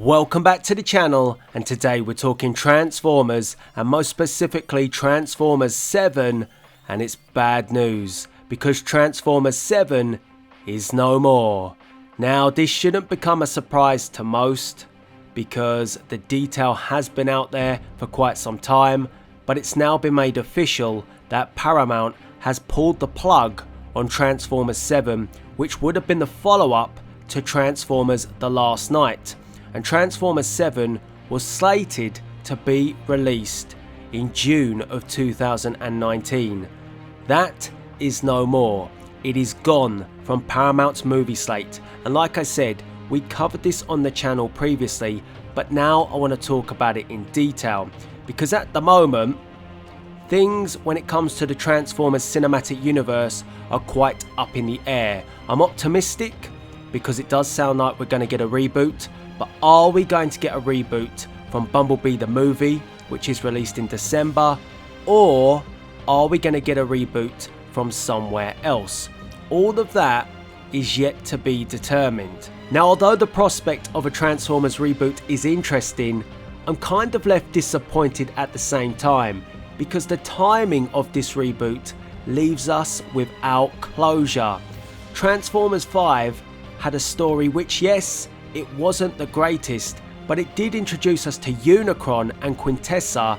Welcome back to the channel, and today we're talking Transformers, and most specifically Transformers 7, and it's bad news because Transformers 7 is no more. Now this shouldn't become a surprise to most because the detail has been out there for quite some time, but it's now been made official that Paramount has pulled the plug on Transformers 7, which would have been the follow-up to Transformers The Last Knight. And Transformers 7 was slated to be released in June of 2019. That is no more. It is gone from Paramount's movie slate. And like I said, we covered this on the channel previously, but now I want to talk about it in detail. Because at the moment, things when it comes to the Transformers cinematic universe are quite up in the air. I'm optimistic because it does sound like we're going to get a reboot. But are we going to get a reboot from Bumblebee the movie, which is released in December, or are we going to get a reboot from somewhere else? All of that is yet to be determined. Now, although the prospect of a Transformers reboot is interesting, I'm kind of left disappointed at the same time, because the timing of this reboot leaves us without closure. Transformers 5 had a story which, yes, it wasn't the greatest, but it did introduce us to Unicron and Quintessa,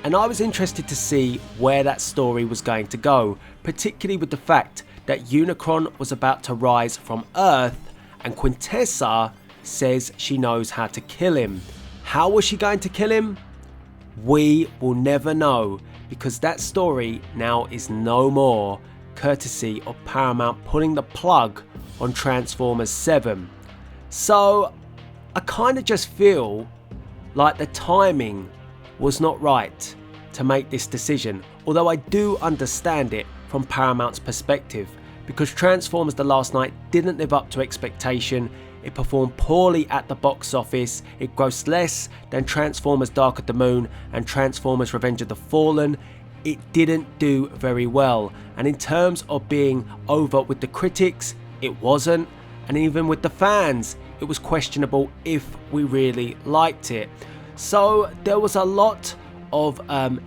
and I was interested to see where that story was going to go, particularly with the fact that Unicron was about to rise from Earth and Quintessa says she knows how to kill him. How was she going to kill him? We will never know, because that story now is no more, courtesy of Paramount pulling the plug on Transformers 7. So I kind of just feel like the timing was not right to make this decision, although I do understand it from Paramount's perspective, because Transformers The Last Knight didn't live up to expectation. It performed poorly at the box office. It grossed less than Transformers Dark of the Moon and Transformers Revenge of the Fallen. It didn't do very well, and in terms of being over with the critics, it wasn't, and even with the fans, it was questionable if we really liked it. So there was a lot of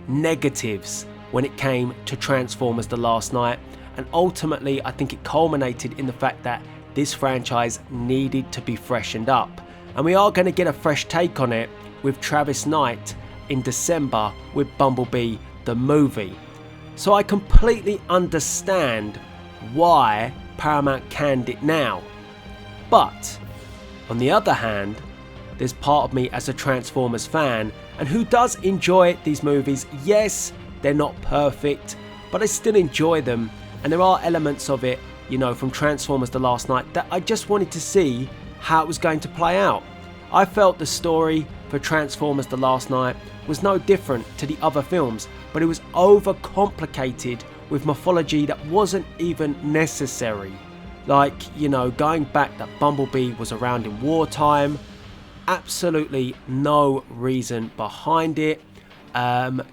negatives when it came to Transformers The Last Knight, and ultimately I think it culminated in the fact that this franchise needed to be freshened up, and we are going to get a fresh take on it with Travis Knight in December with Bumblebee the movie. So I completely understand why Paramount canned it now, but on the other hand, there's part of me as a Transformers fan and who does enjoy these movies. Yes, they're not perfect, but I still enjoy them, and there are elements of it, you know, from Transformers The Last Knight that I just wanted to see how it was going to play out. I felt the story for Transformers The Last Knight was no different to the other films, but it was overcomplicated with mythology that wasn't even necessary. Like, you know, going back that Bumblebee was around in wartime, absolutely no reason behind it.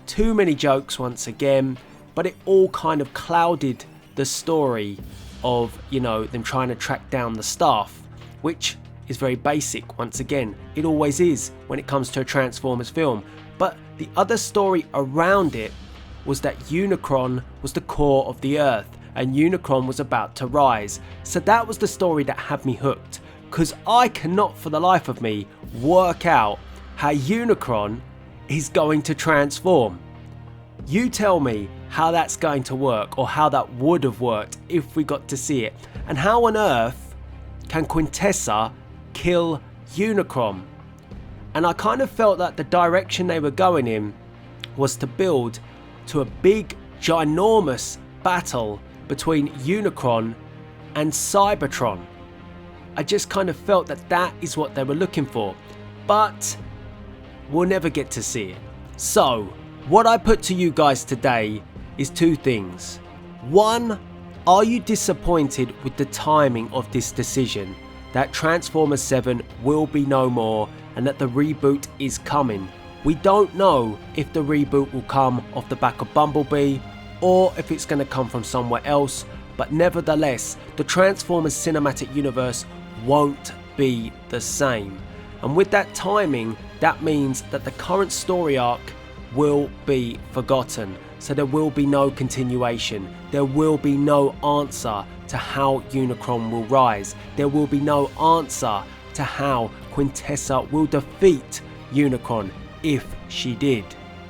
Too many jokes once again, but it all kind of clouded the story of, you know, them trying to track down the staff, which is very basic. Once again, it always is when it comes to a Transformers film. But the other story around it was that Unicron was the core of the Earth, and Unicron was about to rise. So that was the story that had me hooked, because I cannot for the life of me work out how Unicron is going to transform. You tell me how that's going to work, or how that would have worked if we got to see it. And how on earth can Quintessa kill Unicron? And I kind of felt that the direction they were going in was to build to a big, ginormous battle between Unicron and Cybertron. I just kind of felt that that is what they were looking for, but we'll never get to see it. So what I put to you guys today is two things. One, are you disappointed with the timing of this decision, that Transformers 7 will be no more and that the reboot is coming? We don't know if the reboot will come off the back of Bumblebee or if it's going to come from somewhere else, but nevertheless, the Transformers cinematic universe won't be the same. And with that timing, that means that the current story arc will be forgotten. So there will be no continuation. There will be no answer to how Unicron will rise. There will be no answer to how Quintessa will defeat Unicron if she did.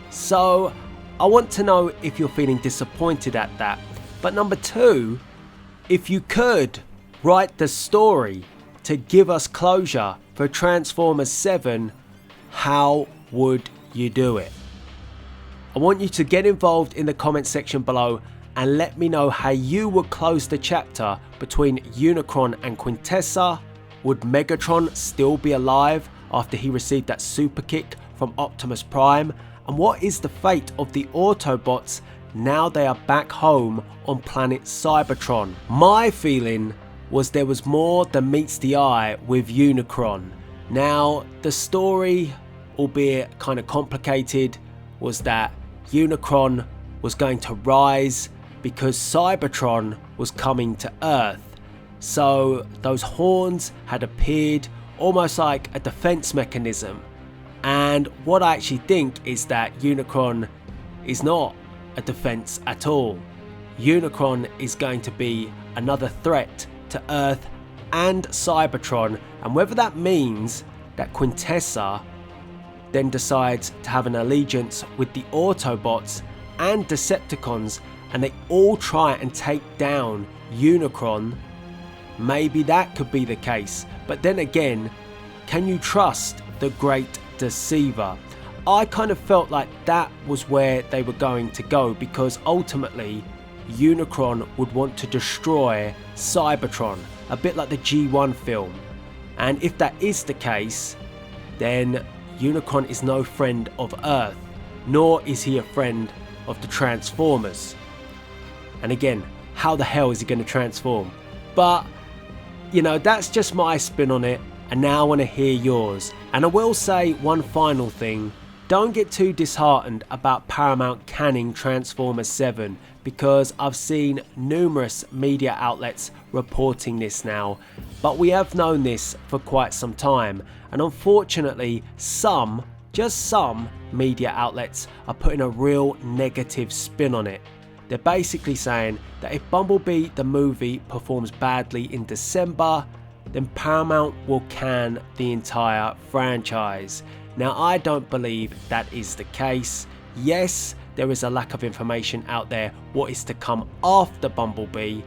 So I want to know if you're feeling disappointed at that. But number two, if you could write the story to give us closure for Transformers 7, how would you do it? I want you to get involved in the comment section below and let me know how you would close the chapter between Unicron and Quintessa. Would Megatron still be alive after he received that super kick from Optimus Prime? And what is the fate of the Autobots now they are back home on planet Cybertron? My feeling was there was more than meets the eye with Unicron. Now, the story, albeit kind of complicated, was that Unicron was going to rise because Cybertron was coming to Earth. So those horns had appeared almost like a defense mechanism. And what I actually think is that Unicron is not a defense at all. Unicron is going to be another threat to Earth and Cybertron, and whether that means that Quintessa then decides to have an allegiance with the Autobots and Decepticons and they all try and take down Unicron, maybe that could be the case. But then again, can you trust the Great Deceiver? I kind of felt like that was where they were going to go, because ultimately Unicron would want to destroy Cybertron, a bit like the G1 film. And if that is the case, then Unicron is no friend of Earth, nor is he a friend of the Transformers. And again, how the hell is he going to transform? But, you know, that's just my spin on it, and now I want to hear yours. And I will say one final thing. Don't get too disheartened about Paramount canning Transformers 7, because I've seen numerous media outlets reporting this now, but we have known this for quite some time, and unfortunately some, just some media outlets are putting a real negative spin on it. They're basically saying that if Bumblebee the movie performs badly in December, then Paramount will can the entire franchise. Now, I don't believe that is the case. Yes, there is a lack of information out there what is to come after Bumblebee,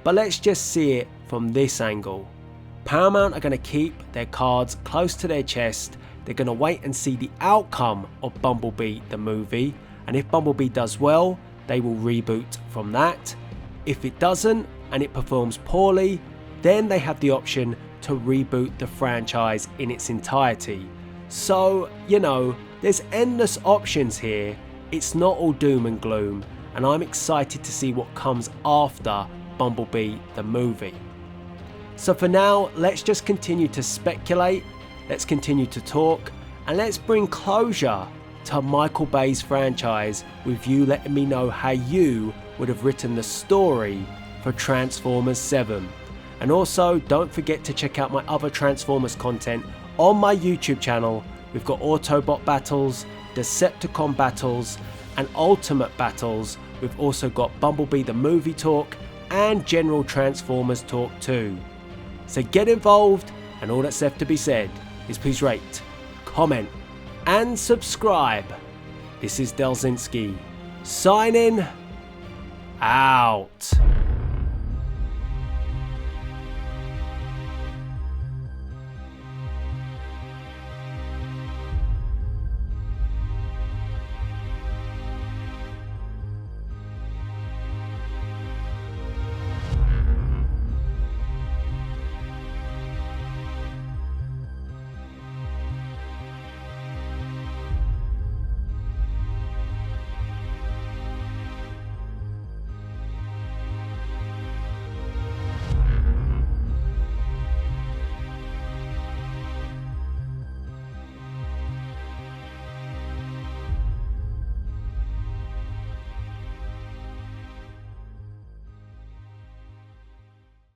but let's just see it from this angle. Paramount are going to keep their cards close to their chest. They're going to wait and see the outcome of Bumblebee the movie, and if Bumblebee does well, they will reboot from that. If it doesn't and it performs poorly, then they have the option to reboot the franchise in its entirety. So, you know, there's endless options here. It's not all doom and gloom, and I'm excited to see what comes after Bumblebee the movie. So for now, let's just continue to speculate, let's continue to talk, and let's bring closure to Michael Bay's franchise with you letting me know how you would have written the story for Transformers 7. And also, don't forget to check out my other Transformers content on my YouTube channel. We've got Autobot battles, Decepticon battles, and Ultimate battles. We've also got Bumblebee the movie talk and general Transformers talk too. So get involved, and all that's left to be said is please rate, comment, and subscribe. This is Delzinski, signing out.